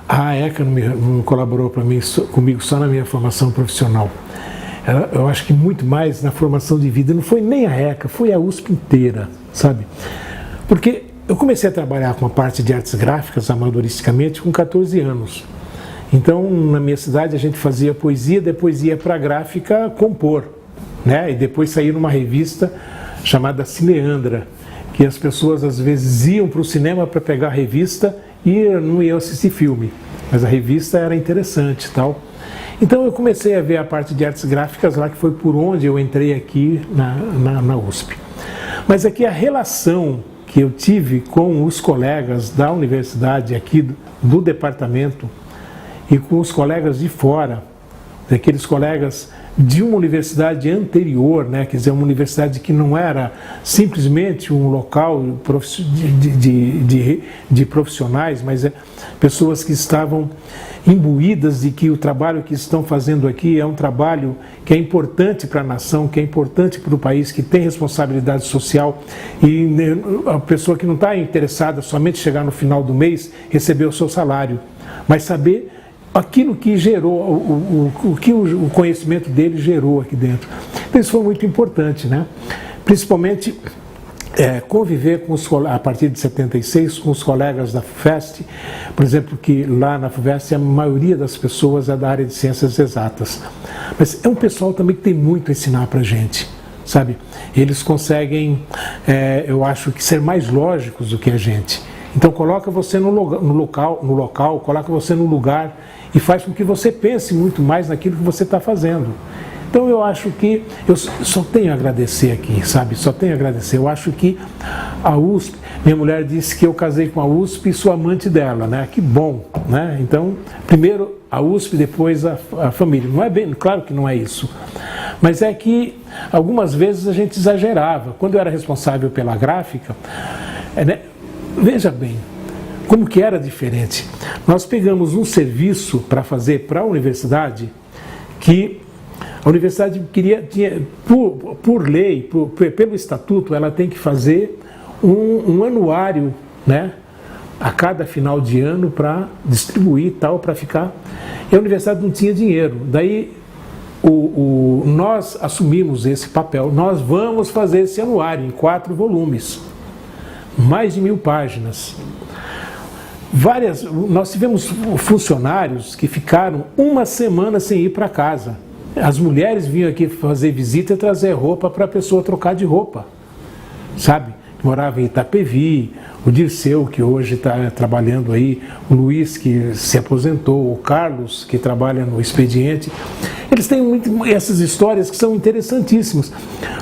A ECA não colaborou comigo só na minha formação profissional. Eu acho que muito mais na formação de vida. Não foi nem a ECA, foi a USP inteira, sabe? Porque eu comecei a trabalhar com a parte de artes gráficas, amadoristicamente, com 14 anos. Então, na minha cidade, a gente fazia poesia, depois ia para a gráfica compor, né? E depois saía numa revista chamada Cineandra, que as pessoas às vezes iam para o cinema para pegar a revista e não iam assistir filme, mas a revista era interessante e tal. Então eu comecei a ver a parte de artes gráficas lá, que foi por onde eu entrei aqui na USP. Mas aqui a relação que eu tive com os colegas da universidade aqui do departamento e com os colegas de fora, daqueles colegas de uma universidade anterior, né? Quer dizer, uma universidade que não era simplesmente um local de profissionais, mas pessoas que estavam imbuídas de que o trabalho que estão fazendo aqui é um trabalho que é importante para a nação, que é importante para o país, que tem responsabilidade social, e a pessoa que não está interessada somente em chegar no final do mês, receber o seu salário, mas saber aquilo que gerou, o que o conhecimento dele gerou aqui dentro. Então, isso foi muito importante, né? Principalmente conviver a partir de 76 com os colegas da FUVEST, por exemplo, que lá na FUVEST a maioria das pessoas é da área de ciências exatas. Mas é um pessoal também que tem muito a ensinar para a gente, sabe? Eles conseguem, eu acho que ser mais lógicos do que a gente. Então coloca você no local, coloca você no lugar e faz com que você pense muito mais naquilo que você está fazendo. Então eu acho que eu só tenho a agradecer aqui, sabe? Só tenho a agradecer. Eu acho que a USP, minha mulher disse que eu casei com a USP e sou amante dela, né? Que bom, né? Então, primeiro a USP, depois a família. Não é bem, claro que não é isso. Mas é que algumas vezes a gente exagerava. Quando eu era responsável pela gráfica, né? Veja bem, como que era diferente. Nós pegamos um serviço para fazer para a universidade que a universidade tinha, por lei, pelo estatuto, ela tem que fazer um anuário, né, a cada final de ano para distribuir e tal, para ficar. E a universidade não tinha dinheiro. Daí nós assumimos esse papel. Nós vamos fazer esse anuário em 4 volumes, mais de 1000 páginas. Nós tivemos funcionários que ficaram uma semana sem ir para casa. As mulheres vinham aqui fazer visita e trazer roupa para a pessoa trocar de roupa, sabe? Morava em Itapevi, o Dirceu, que hoje está trabalhando aí, o Luiz, que se aposentou, o Carlos, que trabalha no Expediente. Eles têm essas histórias que são interessantíssimas.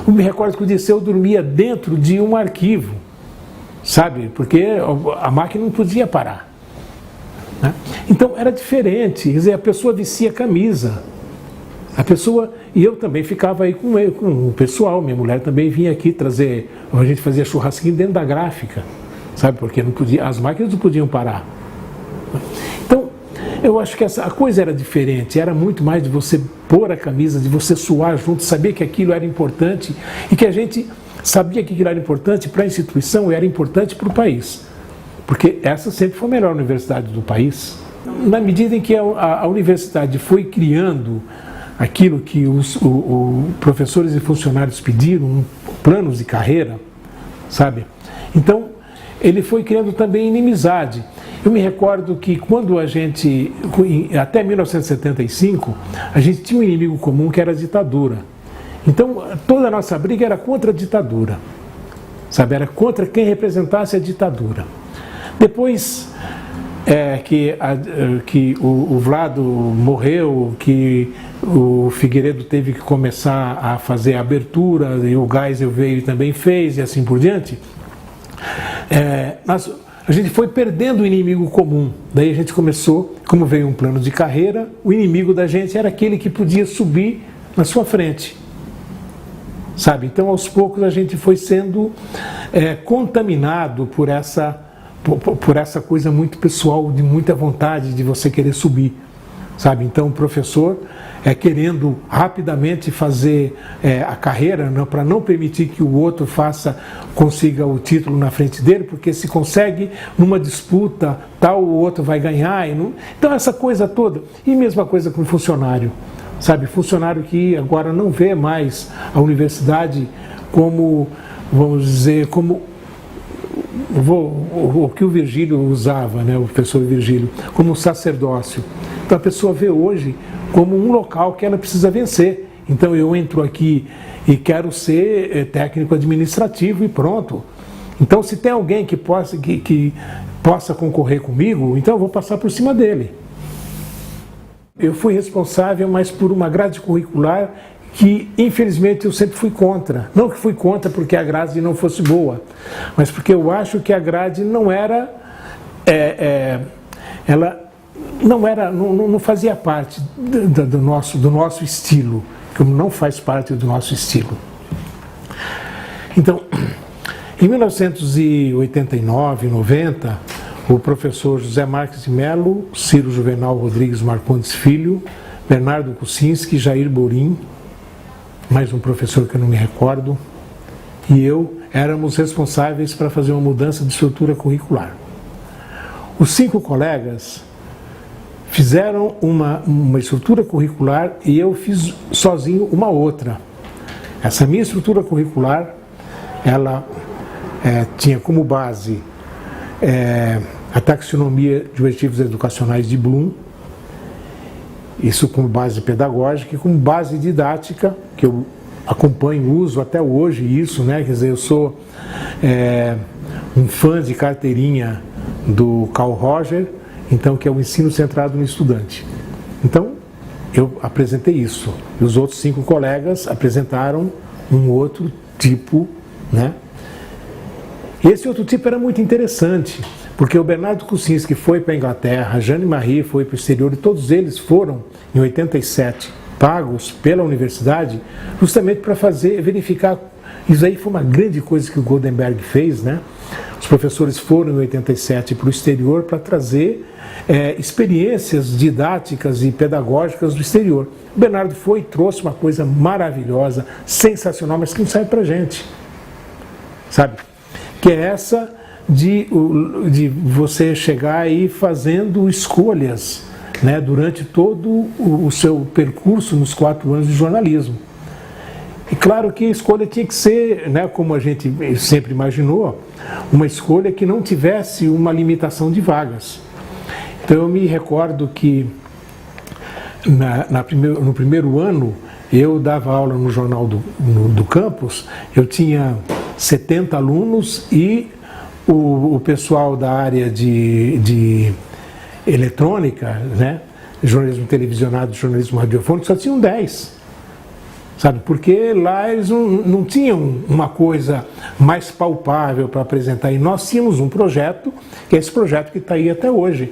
Eu me recordo que o Dirceu dormia dentro de um arquivo, sabe? Porque a máquina não podia parar, né? Então era diferente, quer dizer, a pessoa vestia camisa. E eu também ficava aí com o pessoal, minha mulher também vinha aqui trazer, a gente fazia churrasquinho dentro da gráfica, sabe, porque não podia, as máquinas não podiam parar. Então, eu acho que a coisa era diferente, era muito mais de você pôr a camisa, de você suar junto, saber que aquilo era importante e que a gente sabia que aquilo era importante para a instituição e era importante para o país, porque essa sempre foi a melhor universidade do país. Na medida em que a universidade foi criando aquilo que os professores e funcionários pediram, planos de carreira, sabe? Então, ele foi criando também inimizade. Eu me recordo que quando até 1975, a gente tinha um inimigo comum que era a ditadura. Então, toda a nossa briga era contra a ditadura, sabe? Era contra quem representasse a ditadura. Depois que o Vlado morreu, que o Figueiredo teve que começar a fazer a abertura, e o Geisel veio e também fez, e assim por diante, a gente foi perdendo o inimigo comum. Daí a gente começou, como veio um plano de carreira, o inimigo da gente era aquele que podia subir na sua frente, sabe? Então, aos poucos, a gente foi sendo contaminado por essa coisa muito pessoal, de muita vontade de você querer subir, sabe? Então o professor querendo rapidamente fazer a carreira, para não permitir que o outro consiga o título na frente dele, porque se consegue numa disputa, tal, o outro vai ganhar. Então essa coisa toda. E mesma coisa com o funcionário, sabe? Funcionário que agora não vê mais a universidade como, vamos dizer, como o que o Virgílio usava, né, o professor Virgílio, como um sacerdócio. Então a pessoa vê hoje como um local que ela precisa vencer. Então eu entro aqui e quero ser técnico administrativo e pronto. Então se tem alguém que possa concorrer comigo, então eu vou passar por cima dele. Eu fui responsável, mas por uma grade curricular que infelizmente eu sempre fui contra. Não que fui contra porque a grade não fosse boa, mas porque eu acho que a grade não era, ela não fazia parte do nosso estilo, como não faz parte do nosso estilo. Então, em 1989, 90, o professor José Marques de Mello, Ciro Juvenal Rodrigues Marcondes Filho, Bernardo Kucinski, Jair Borim, mais um professor que eu não me recordo, e eu éramos responsáveis para fazer uma mudança de estrutura curricular. Os 5 colegas fizeram uma estrutura curricular e eu fiz sozinho uma outra. Essa minha estrutura curricular, ela tinha como base a taxonomia de objetivos educacionais de Bloom, isso como base pedagógica e como base didática, que eu acompanho, uso até hoje isso, né? Quer dizer, eu sou um fã de carteirinha do Carl Roger, então, que é o ensino centrado no estudante. Então, eu apresentei isso. E os outros 5 colegas apresentaram um outro tipo, né? E esse outro tipo era muito interessante, porque o Bernardo Kucinski foi para a Inglaterra, a Jeanne Marie foi para o exterior, e todos eles foram, em 87, pagos pela universidade, justamente para verificar. Isso aí foi uma grande coisa que o Goldenberg fez, né? Os professores foram em 87 para o exterior para trazer experiências didáticas e pedagógicas do exterior. O Bernardo foi e trouxe uma coisa maravilhosa, sensacional, mas que não serve para a gente, sabe? Que é essa de você chegar aí fazendo escolhas, né, durante todo o seu percurso nos 4 anos de jornalismo. E claro que a escolha tinha que ser, né, como a gente sempre imaginou, uma escolha que não tivesse uma limitação de vagas. Então eu me recordo que no primeiro ano eu dava aula no jornal do campus, eu tinha 70 alunos e o pessoal da área de eletrônica, né, jornalismo televisionado, jornalismo radiofônico, só tinham 10. Sabe, porque lá eles não tinham uma coisa mais palpável para apresentar. E nós tínhamos um projeto, que é esse projeto que está aí até hoje.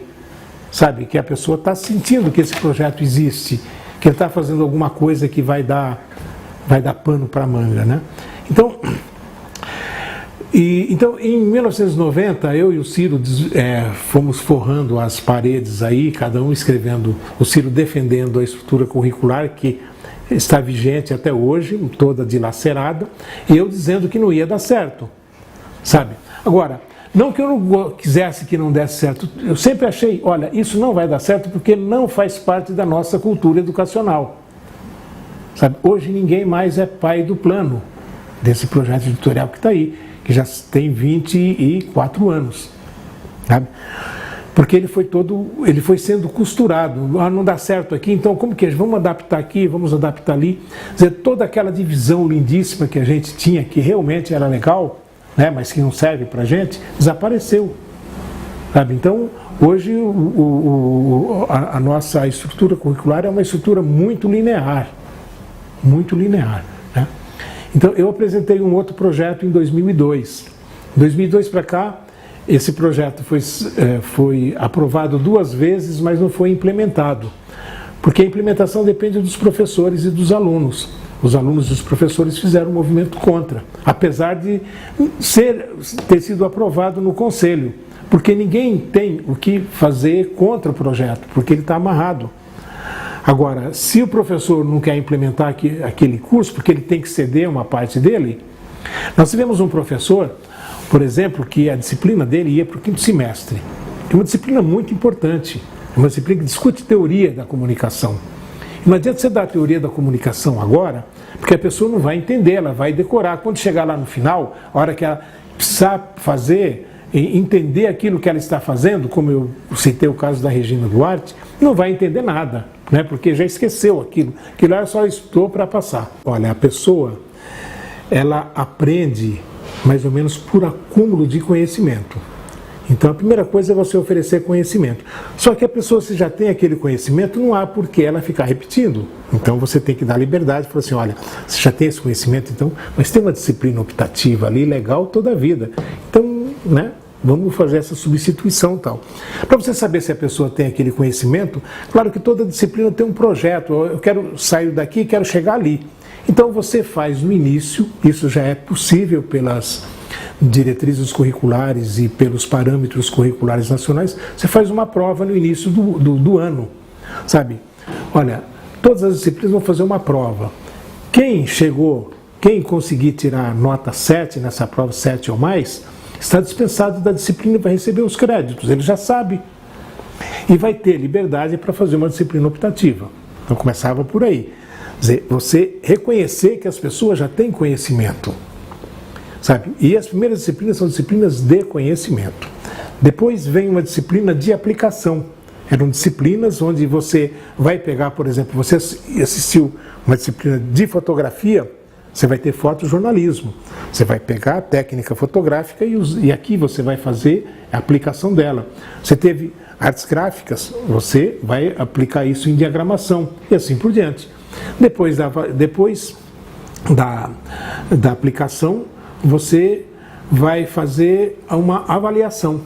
Sabe, que a pessoa está sentindo que esse projeto existe, que ele está fazendo alguma coisa que vai dar pano para a manga, né? Então, em 1990, eu e o Ciro fomos forrando as paredes aí, cada um escrevendo, o Ciro defendendo a estrutura curricular que está vigente até hoje, toda dilacerada, e eu dizendo que não ia dar certo, sabe? Agora, não que eu não quisesse que não desse certo, eu sempre achei, olha, isso não vai dar certo porque não faz parte da nossa cultura educacional, sabe? Hoje ninguém mais é pai do plano desse projeto editorial que está aí, que já tem 24 anos, sabe? Porque ele foi sendo costurado. Não dá certo aqui, então como que vamos adaptar aqui, vamos adaptar ali. Quer dizer, toda aquela divisão lindíssima que a gente tinha, que realmente era legal, né, mas que não serve para a gente, desapareceu. Sabe? Então, hoje a nossa estrutura curricular é uma estrutura muito linear. Muito linear. Né? Então, eu apresentei um outro projeto em 2002. 2002 para cá, esse projeto foi aprovado 2 vezes, mas não foi implementado, porque a implementação depende dos professores e dos alunos. Os alunos e os professores fizeram um movimento contra, apesar de ter sido aprovado no conselho, porque ninguém tem o que fazer contra o projeto, porque ele está amarrado Agora, se o professor não quer implementar aquele curso, porque ele tem que ceder uma parte dele, nós tivemos um professor, por exemplo, que a disciplina dele ia para o 5º semestre. É uma disciplina muito importante, é uma disciplina que discute teoria da comunicação. Não adianta você dar a teoria da comunicação agora, porque a pessoa não vai entender, ela vai decorar. Quando chegar lá no final, a hora que ela precisar fazer, entender aquilo que ela está fazendo, como eu citei o caso da Regina Duarte, não vai entender nada, né? Porque já esqueceu aquilo. Aquilo ela só estudou para passar. Olha, a pessoa, ela aprende mais ou menos por acúmulo de conhecimento. Então a primeira coisa é você oferecer conhecimento. Só que a pessoa, se já tem aquele conhecimento, não há por que ela ficar repetindo. Então você tem que dar liberdade, falar assim, olha, você já tem esse conhecimento, então, mas tem uma disciplina optativa ali, legal, toda a vida. Então, né, vamos fazer essa substituição e tal. Para você saber se a pessoa tem aquele conhecimento, claro que toda disciplina tem um projeto, eu quero sair daqui e quero chegar ali. Então você faz no início, isso já é possível pelas diretrizes curriculares e pelos parâmetros curriculares nacionais, você faz uma prova no início do ano, sabe? Olha, todas as disciplinas vão fazer uma prova. Quem conseguir tirar nota 7 nessa prova, 7 ou mais, está dispensado da disciplina e vai receber os créditos, ele já sabe. E vai ter liberdade para fazer uma disciplina optativa. Então começava por aí. Quer dizer, você reconhecer que as pessoas já têm conhecimento. Sabe? E as primeiras disciplinas são disciplinas de conhecimento. Depois vem uma disciplina de aplicação. Eram disciplinas onde você vai pegar, por exemplo, você assistiu uma disciplina de fotografia, você vai ter fotojornalismo. Você vai pegar a técnica fotográfica e aqui você vai fazer a aplicação dela. Você teve artes gráficas, você vai aplicar isso em diagramação e assim por diante. Depois da aplicação, você vai fazer uma avaliação,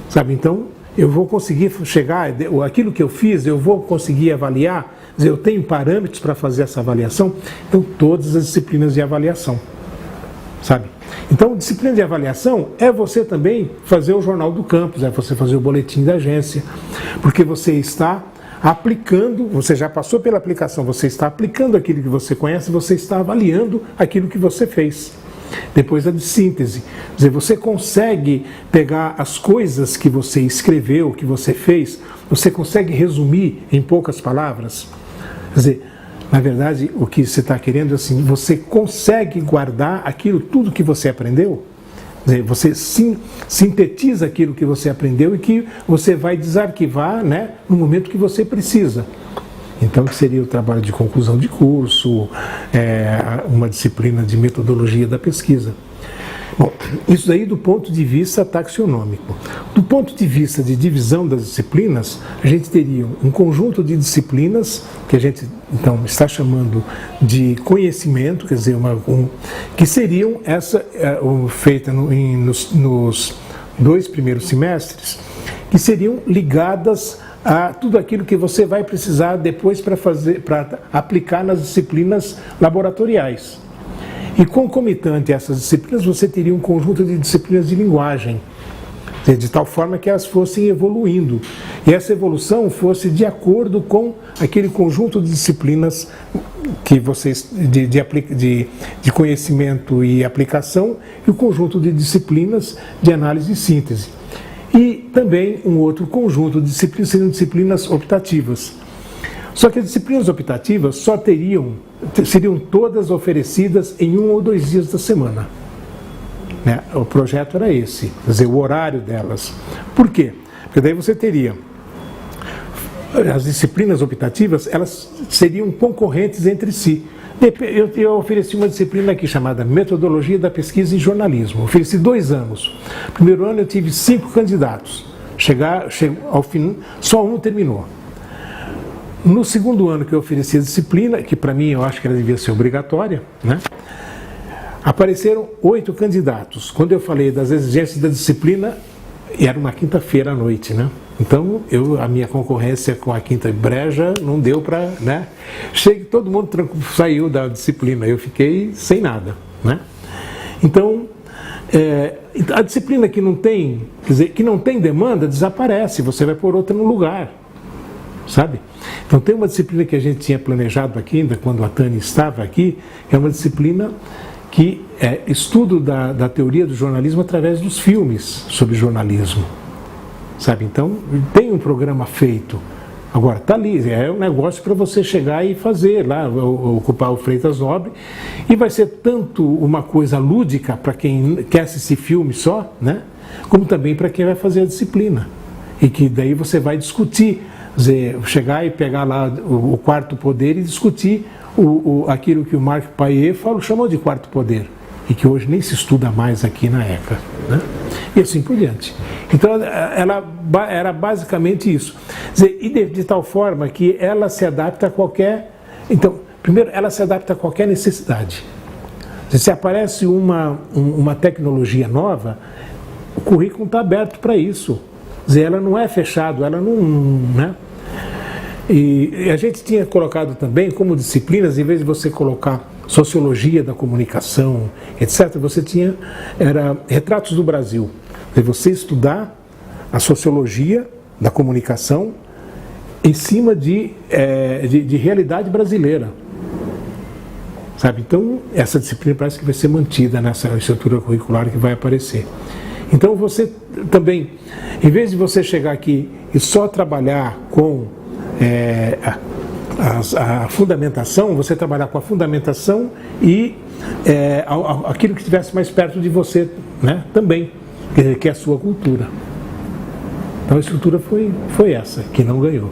sabe? Então, eu vou conseguir chegar, aquilo que eu fiz, eu vou conseguir avaliar, eu tenho parâmetros para fazer essa avaliação. Então, todas as disciplinas de avaliação, sabe? Então, disciplina de avaliação é você também fazer o jornal do campus, é você fazer o boletim da agência, porque você está aplicando, você já passou pela aplicação, você está aplicando aquilo que você conhece, você está avaliando aquilo que você fez. Depois a de síntese, quer dizer, você consegue pegar as coisas que você escreveu, que você fez, você consegue resumir em poucas palavras. Quer dizer, na verdade, o que você está querendo é assim, você consegue guardar aquilo, tudo que você aprendeu? Quer dizer, você sintetiza aquilo que você aprendeu e que você vai desarquivar, né, no momento que você precisa. Então, que seria o trabalho de conclusão de curso, uma disciplina de metodologia da pesquisa. Bom, isso daí do ponto de vista taxonômico. Do ponto de vista de divisão das disciplinas, a gente teria um conjunto de disciplinas que a gente então está chamando de conhecimento, quer dizer, que seriam feitas nos 2 primeiros semestres, que seriam ligadas a tudo aquilo que você vai precisar depois para aplicar nas disciplinas laboratoriais. E concomitante a essas disciplinas, você teria um conjunto de disciplinas de linguagem, de tal forma que elas fossem evoluindo. E essa evolução fosse de acordo com aquele conjunto de disciplinas que vocês de conhecimento e aplicação, e o conjunto de disciplinas de análise e síntese. E também um outro conjunto de disciplinas seriam disciplinas optativas. Só que as disciplinas optativas seriam todas oferecidas em 1 ou 2 dias da semana. Né? O projeto era esse, quer dizer, o horário delas. Por quê? Porque daí você teria as disciplinas optativas, elas seriam concorrentes entre si. Eu ofereci uma disciplina aqui chamada Metodologia da Pesquisa em Jornalismo. Ofereci 2 anos. No primeiro ano eu tive 5 candidatos. Ao fim, só um terminou. No segundo ano que eu ofereci a disciplina, que para mim eu acho que ela devia ser obrigatória, né? Apareceram 8 candidatos. Quando eu falei das exigências da disciplina, era uma quinta-feira à noite, né? Então, a minha concorrência com a Quinta Breja não deu para, né? Todo mundo saiu da disciplina, eu fiquei sem nada, né? Então, a disciplina que não tem, quer dizer, que não tem demanda, desaparece, você vai pôr outra no lugar. sabe? Então tem uma disciplina que a gente tinha planejado aqui ainda, quando a Tânia estava aqui, que é uma disciplina que é estudo da teoria do jornalismo através dos filmes sobre jornalismo, sabe? Então tem um programa feito. Agora, está ali, é um negócio para você chegar e fazer lá, ocupar o Freitas Nobre, e vai ser tanto uma coisa lúdica para quem quer assistir filme só, né? Como também para quem vai fazer a disciplina. E que daí você vai discutir, dizer, chegar e pegar lá o quarto poder e discutir aquilo que o Marc Payet chamou de quarto poder, e que hoje nem se estuda mais aqui na ECA, né? E assim por diante. Então, ela era basicamente isso. Dizer, e de tal forma que ela se adapta a qualquer... Então, primeiro, ela se adapta a qualquer necessidade. Se aparece uma tecnologia nova, o currículo está aberto para isso. Dizer, ela não é fechado, ela não... né? E a gente tinha colocado também como disciplinas, em vez de você colocar sociologia da comunicação, etc., você tinha retratos do Brasil. E você estudar a sociologia da comunicação em cima de realidade brasileira. Sabe? Então, essa disciplina parece que vai ser mantida nessa estrutura curricular que vai aparecer. Então, você também, em vez de você chegar aqui e só trabalhar com a fundamentação, você trabalhar com a fundamentação e aquilo que estivesse mais perto de você, né, também, que é a sua cultura. Então a estrutura foi essa, que não ganhou.